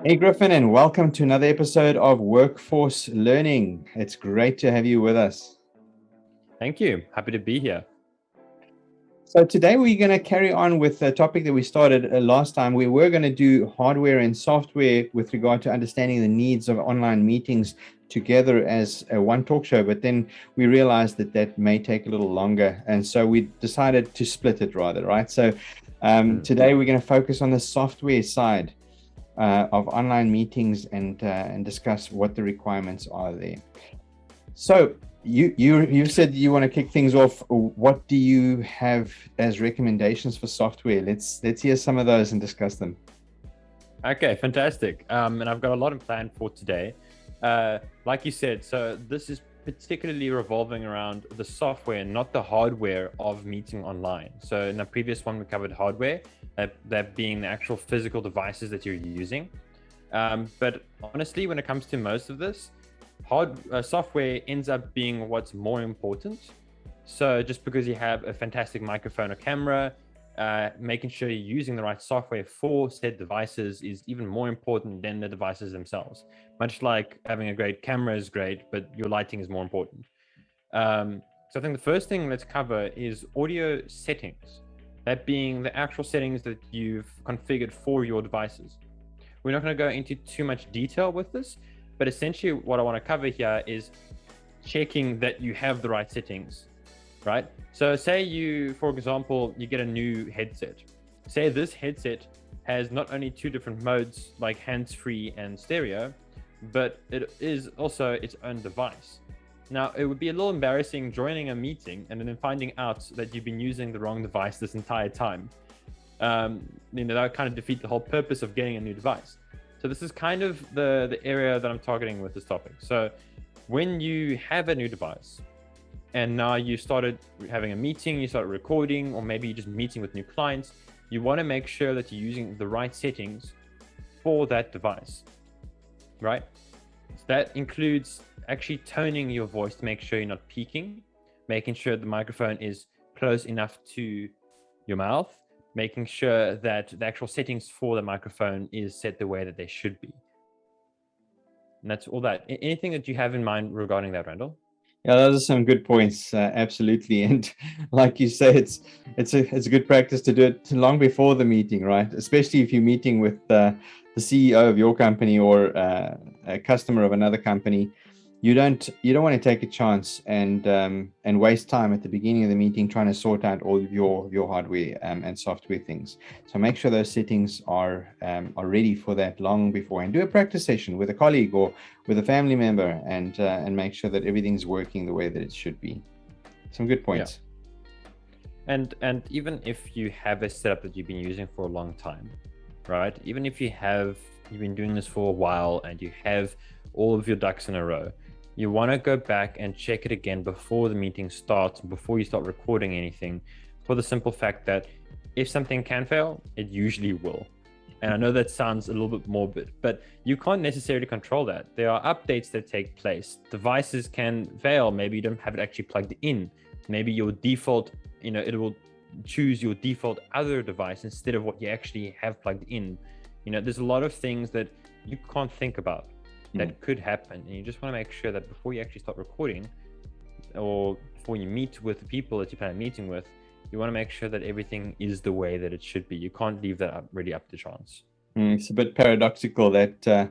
Hey, Griffin, and welcome to another episode of Workforce Learning. It's great to have you with us. Thank you. Happy to be here. So, today we're going to carry on with the topic that we started last time. We were going to do hardware and software with regard to understanding the needs of online meetings together as a one talk show, but then we realized that that may take a little longer. And so we decided to split it rather, right? So, today we're going to focus on the software side of online meetings and discuss what the requirements are there. So you said you want to kick things off. What do you have as recommendations for software? Let's hear some of those and discuss them. Okay, fantastic. And I've got a lot of plan for today. Like you said, so this is particularly revolving around the software, not the hardware of meeting online. So in the previous one, we covered hardware, that being the actual physical devices that you're using. But honestly, when it comes to most of this, software ends up being what's more important. So just because you have a fantastic microphone or camera, making sure you're using the right software for said devices is even more important than the devices themselves. Much like having a great camera is great, but your lighting is more important. So I think the first thing let's cover is audio settings. That being the actual settings that you've configured for your devices. We're not going to go into too much detail with this, but essentially what I want to cover here is checking that you have the right settings, right? So say you, for example, you get a new headset. Say this headset has not only two different modes like hands-free and stereo, but it is also its own device. Now, it would be a little embarrassing joining a meeting and then finding out that you've been using the wrong device this entire time. That would kind of defeat the whole purpose of getting a new device. So this is kind of the area that I'm targeting with this topic. So when you have a new device and now you started having a meeting, you started recording, or maybe you're just meeting with new clients, you want to make sure that you're using the right settings for that device, right? So that includes actually toning your voice to make sure you're not peaking, making sure the microphone is close enough to your mouth, making sure that the actual settings for the microphone is set the way that they should be. And that's all that. Anything that you have in mind regarding that, Randall? Yeah, those are some good points. Absolutely, and like you say, it's a good practice to do it long before the meeting, right? Especially if you're meeting with the CEO of your company or a customer of another company. You don't want to take a chance and waste time at the beginning of the meeting trying to sort out all of your hardware and software things. So make sure those settings are ready for that long before, and do a practice session with a colleague or with a family member, and make sure that everything's working the way that it should be. Some good points. Yeah. And even if you have a setup that you've been using for a long time, right? Even if you've been doing this for a while and you have all of your ducks in a row, you want to go back and check it again before the meeting starts, before you start recording anything, for the simple fact that if something can fail, it usually will. And I know that sounds a little bit morbid, but you can't necessarily control that. There are updates that take place. Devices can fail. Maybe you don't have it actually plugged in. Maybe your default, it will choose your default other device instead of what you actually have plugged in. There's a lot of things that you can't think about that could happen, and you just want to make sure that before you actually start recording, or before you meet with the people that you plan on meeting with, you want to make sure that everything is the way that it should be. You can't leave that really up to chance. It's a bit paradoxical that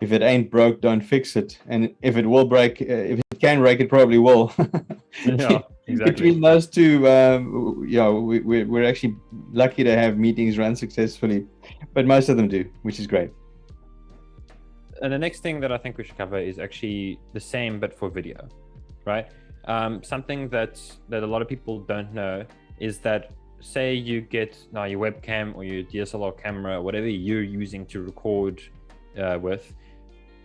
if it ain't broke, don't fix it, and if it will break, if it can break, it probably will. Yeah, exactly. Between those two, we're actually lucky to have meetings run successfully, but most of them do, which is great. And the next thing that I think we should cover is actually the same, but for video, right? Something that a lot of people don't know is that, say you get now your webcam or your DSLR camera, whatever you're using to record with,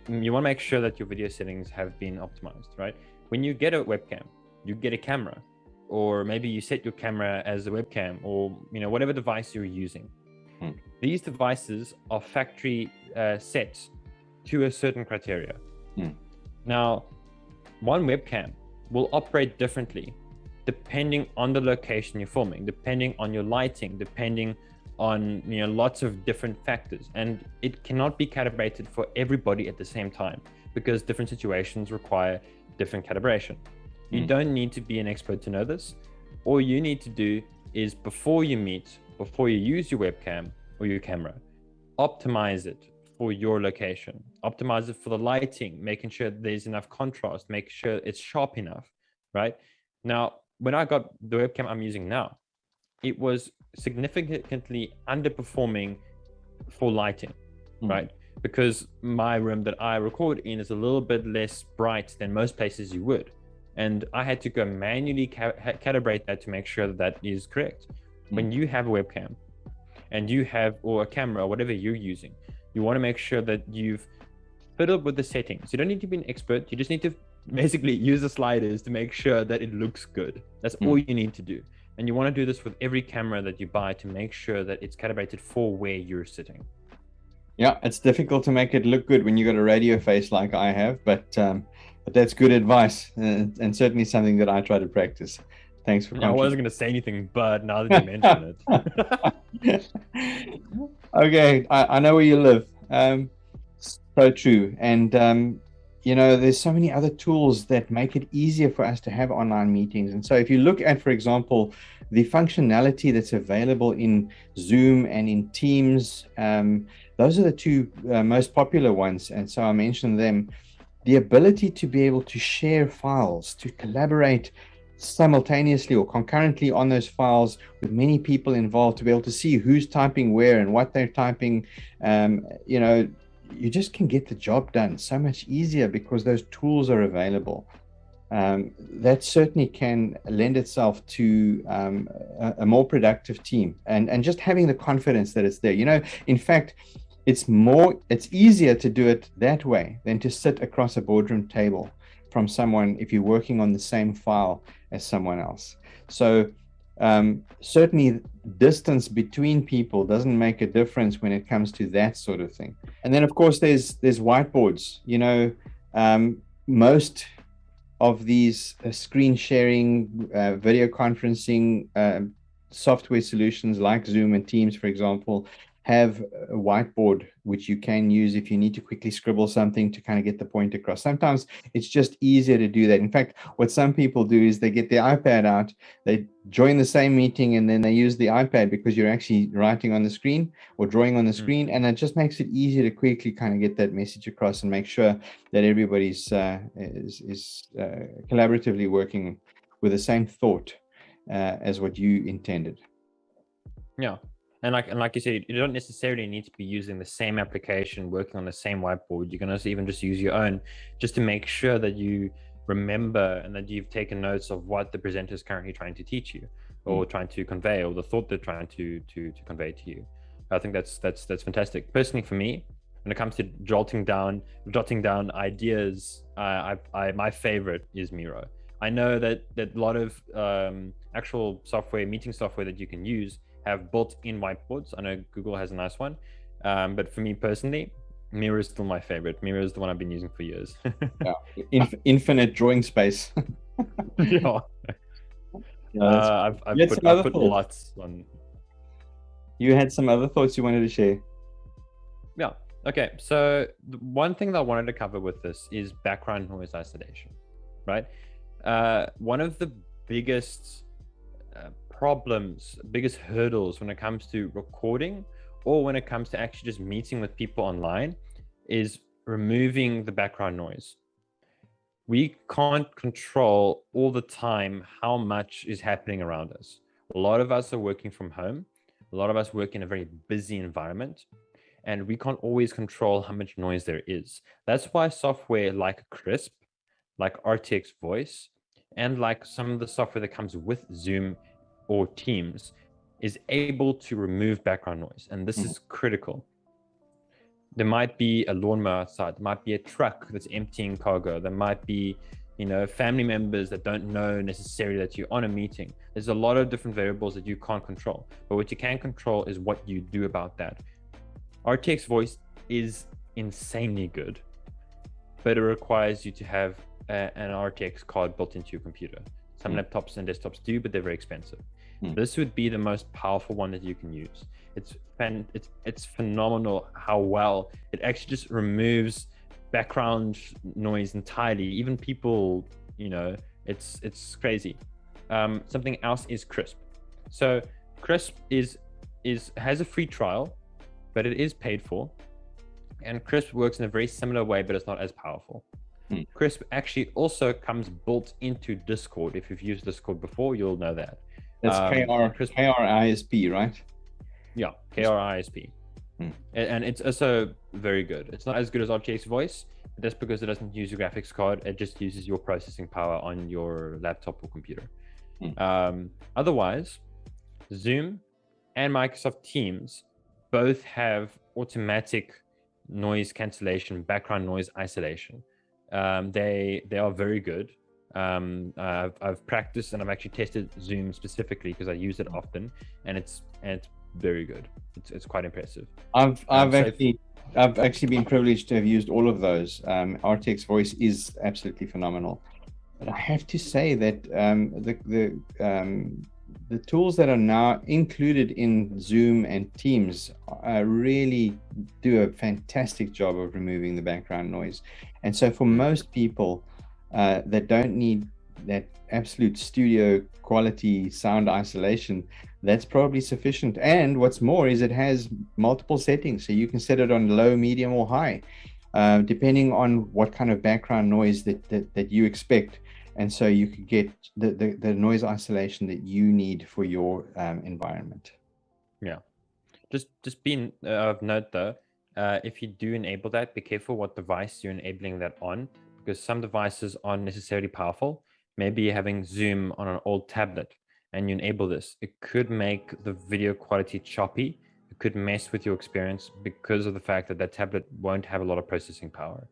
you want to make sure that your video settings have been optimized, right? When you get a webcam, you get a camera, or maybe you set your camera as a webcam, or whatever device you're using. These devices are factory set to a certain criteria. Now, one webcam will operate differently depending on the location you're filming, depending on your lighting, depending on lots of different factors, and it cannot be calibrated for everybody at the same time because different situations require different calibration. You don't need to be an expert to know this. All you need to do is before you use your webcam or your camera, optimize it for your location, optimize it for the lighting, making sure there's enough contrast, make sure it's sharp enough, right? Now, when I got the webcam I'm using now, it was significantly underperforming for lighting, right? Because my room that I record in is a little bit less bright than most places you would. And I had to go manually calibrate that to make sure that is correct. When you have a webcam and or a camera, or whatever you're using, you want to make sure that you've fiddled with the settings. You don't need to be an expert. You just need to basically use the sliders to make sure that it looks good. That's all you need to do. And you want to do this with every camera that you buy to make sure that it's calibrated for where you're sitting. Yeah, it's difficult to make it look good when you got a radio face like I have, but that's good advice, and certainly something that I try to practice. Thanks for. I wasn't going to say anything, but now that you mention it. Okay, I know where you live. So true. And, there's so many other tools that make it easier for us to have online meetings. And so if you look at, for example, the functionality that's available in Zoom and in Teams, those are the two most popular ones. And so I mentioned them. The ability to be able to share files, to collaborate simultaneously or concurrently on those files with many people involved, to be able to see who's typing where and what they're typing. You just can get the job done so much easier because those tools are available. That certainly can lend itself to a more productive team, and just having the confidence that it's there. In fact, it's easier to do it that way than to sit across a boardroom table from someone if you're working on the same file as someone else. So certainly distance between people doesn't make a difference when it comes to that sort of thing. And then of course there's whiteboards. Most of these screen sharing, video conferencing software solutions like Zoom and Teams, for example, have a whiteboard which you can use if you need to quickly scribble something to kind of get the point across. Sometimes it's just easier to do that. In fact, what some people do is they get their iPad out, they join the same meeting, and then they use the iPad because you're actually writing on the screen or drawing on the screen, and it just makes it easier to quickly kind of get that message across and make sure that everybody's is collaboratively working with the same thought as what you intended. Yeah. And like you said, you don't necessarily need to be using the same application, working on the same whiteboard. You can also even just use your own, just to make sure that you remember and that you've taken notes of what the presenter is currently trying to teach you, or trying to convey, or the thought they're trying to convey to you. I think that's fantastic. Personally, for me, when it comes to jotting down ideas, my favorite is Miro. I know that a lot of actual software, meeting software that you can use, have built-in whiteboards. I know Google has a nice one, but for me personally, Miro is still my favorite. Miro is the one I've been using for years. Yeah. Infinite drawing space. Yeah. I've put lots on. You had some other thoughts you wanted to share? Yeah. Okay. So the one thing that I wanted to cover with this is background noise isolation, right? One of the biggest biggest hurdles when it comes to recording, or when it comes to actually just meeting with people online, is removing the background noise. We can't control all the time how much is happening around us. A lot of us are working from home. A lot of us work in a very busy environment, and we can't always control how much noise there is. That's why software like Crisp, like RTX Voice, and like some of the software that comes with Zoom or Teams is able to remove background noise. And this is critical. There might be a lawnmower outside, there might be a truck that's emptying cargo, there might be family members that don't know necessarily that you're on a meeting. There's a lot of different variables that you can't control, but what you can control is what you do about that. RTX Voice is insanely good, but it requires you to have an RTX card built into your computer. Some laptops and desktops do, but they're very expensive. Mm. This would be the most powerful one that you can use. It's phenomenal how well it actually just removes background noise entirely. Even people, it's crazy. Something else is Crisp. So Crisp has a free trial, but it is paid for. And Crisp works in a very similar way, but it's not as powerful. Crisp actually also comes built into Discord. If you've used Discord before, you'll know that. That's KRISP, right? Yeah, KRISP. And it's also very good. It's not as good as RTX Voice, but that's because it doesn't use your graphics card. It just uses your processing power on your laptop or computer. Otherwise, Zoom and Microsoft Teams both have automatic noise cancellation, background noise isolation. They are very good. I've practiced and I've actually tested Zoom specifically because I use it often, and it's very good. It's quite impressive. I've actually been privileged to have used all of those. RTX Voice is absolutely phenomenal, but I have to say that the tools that are now included in Zoom and Teams really do a fantastic job of removing the background noise. And so for most people that don't need that absolute studio quality sound isolation, that's probably sufficient. And what's more is it has multiple settings. So you can set it on low, medium, or high, depending on what kind of background noise that you expect. And so you could get the noise isolation that you need for your environment. Yeah. Just being of note though, if you do enable that, be careful what device you're enabling that on, because some devices aren't necessarily powerful. Maybe you're having Zoom on an old tablet and you enable this. It could make the video quality choppy. It could mess with your experience because of the fact that that tablet won't have a lot of processing power.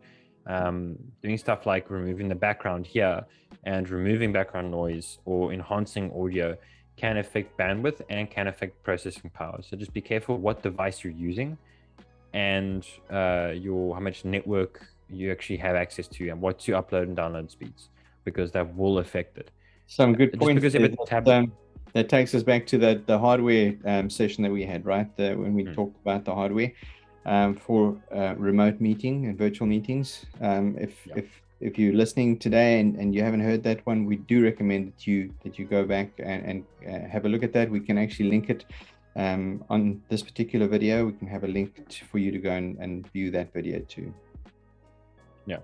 Doing stuff like removing the background here and removing background noise or enhancing audio can affect bandwidth and can affect processing power. So just be careful what device you're using and how much network you actually have access to and what you upload and download speeds, because that will affect it. Some good points. Because that takes us back to the hardware session that we had, right? When we talked about the hardware for remote meeting and virtual meetings. If you're listening today and you haven't heard that one, we do recommend that you go back and have a look at that. We can actually link it on this particular video. We can have a link for you to go and view that video too. Yeah.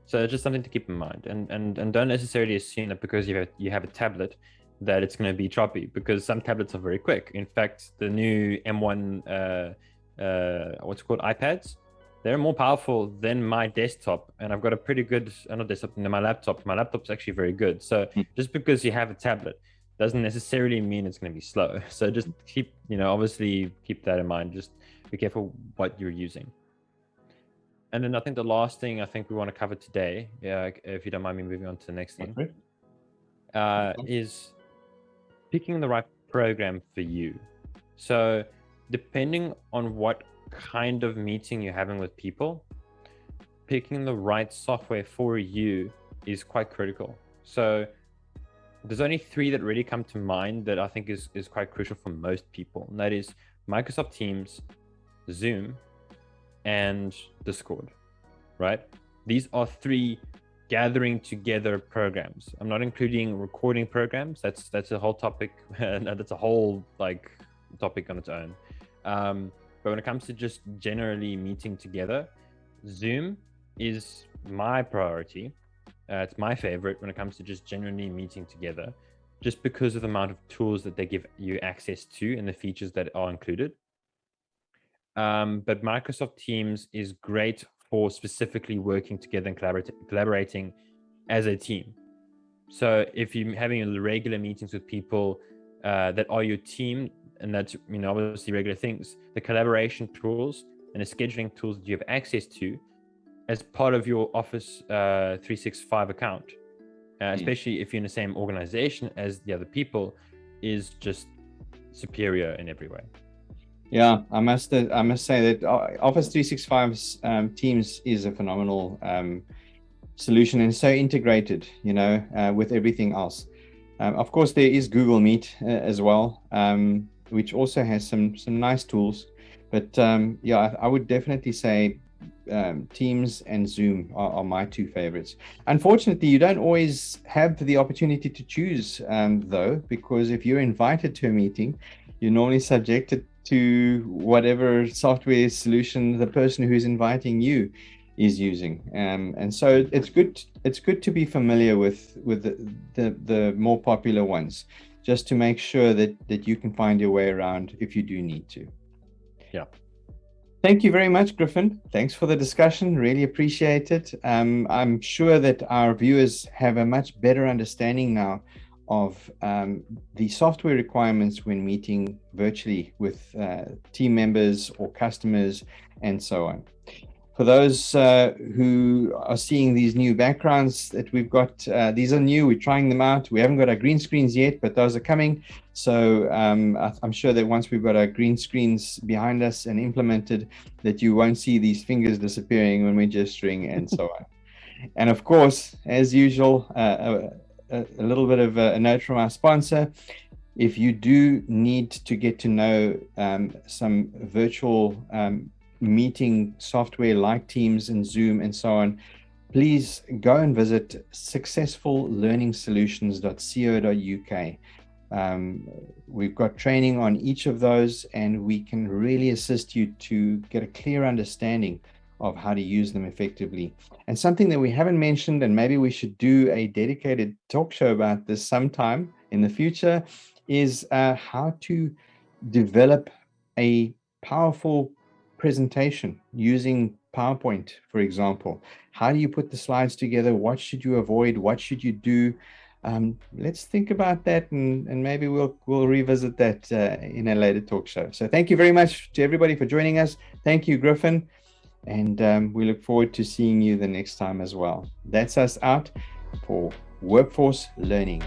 So it's just something to keep in mind, and don't necessarily assume that because you have a tablet that it's going to be choppy, because some tablets are very quick. In fact, the new M1 what's it called, iPads, they're more powerful than my desktop, and I've got a pretty good not desktop, my laptop. My laptop's actually very good. So just because you have a tablet doesn't necessarily mean it's going to be slow. So just keep, obviously keep that in mind. Just be careful what you're using. And then I think the last thing I think we want to cover today, if you don't mind me moving on to the next thing, is picking the right program for you. So depending on what kind of meeting you're having with people, picking the right software for you is quite critical. So there's only 3 that really come to mind that I think is quite crucial for most people. And that is Microsoft Teams, Zoom, and Discord, right? These are 3 gathering together programs. I'm not including recording programs. That's a whole topic. That's a whole topic on its own. But when it comes to just generally meeting together, Zoom is my priority. It's my favorite when it comes to just generally meeting together, just because of the amount of tools that they give you access to and the features that are included. But Microsoft Teams is great for specifically working together and collaborating as a team. So if you're having regular meetings with people that are your team, and that's obviously regular things, the collaboration tools and the scheduling tools that you have access to as part of your Office 365 account, especially if you're in the same organization as the other people, is just superior in every way. Yeah, I must say that Office 365's Teams is a phenomenal solution and so integrated, with everything else. Of course, there is Google Meet as well, which also has some nice tools. But yeah, I would definitely say Teams and Zoom are my two favorites. Unfortunately, you don't always have the opportunity to choose, though, because if you're invited to a meeting, you're normally subjected to whatever software solution the person who's inviting you is using, and so it's good. It's good to be familiar with the more popular ones, just to make sure that you can find your way around if you do need to. Yeah. Thank you very much, Griffin. Thanks for the discussion. Really appreciate it. I'm sure that our viewers have a much better understanding now of the software requirements when meeting virtually with team members or customers and so on. For those who are seeing these new backgrounds that we've got, these are new. We're trying them out. We haven't got our green screens yet, but those are coming. So I'm sure that once we've got our green screens behind us and implemented, that you won't see these fingers disappearing when we're gesturing and so on. And of course, as usual, a little bit of a note from our sponsor. If you do need to get to know some virtual meeting software like Teams and Zoom and so on, please go and visit successfullearningsolutions.co.uk. We've got training on each of those, and we can really assist you to get a clear understanding of how to use them effectively. And something that we haven't mentioned, and maybe we should do a dedicated talk show about this sometime in the future, is how to develop a powerful presentation using PowerPoint, for example. How do you put the slides together? What should you avoid? What should you do? Let's think about that, and maybe we'll revisit that in a later talk show. So thank you very much to everybody for joining us. Thank you, Griffin. And we look forward to seeing you the next time as well. That's us out for Workforce Learning.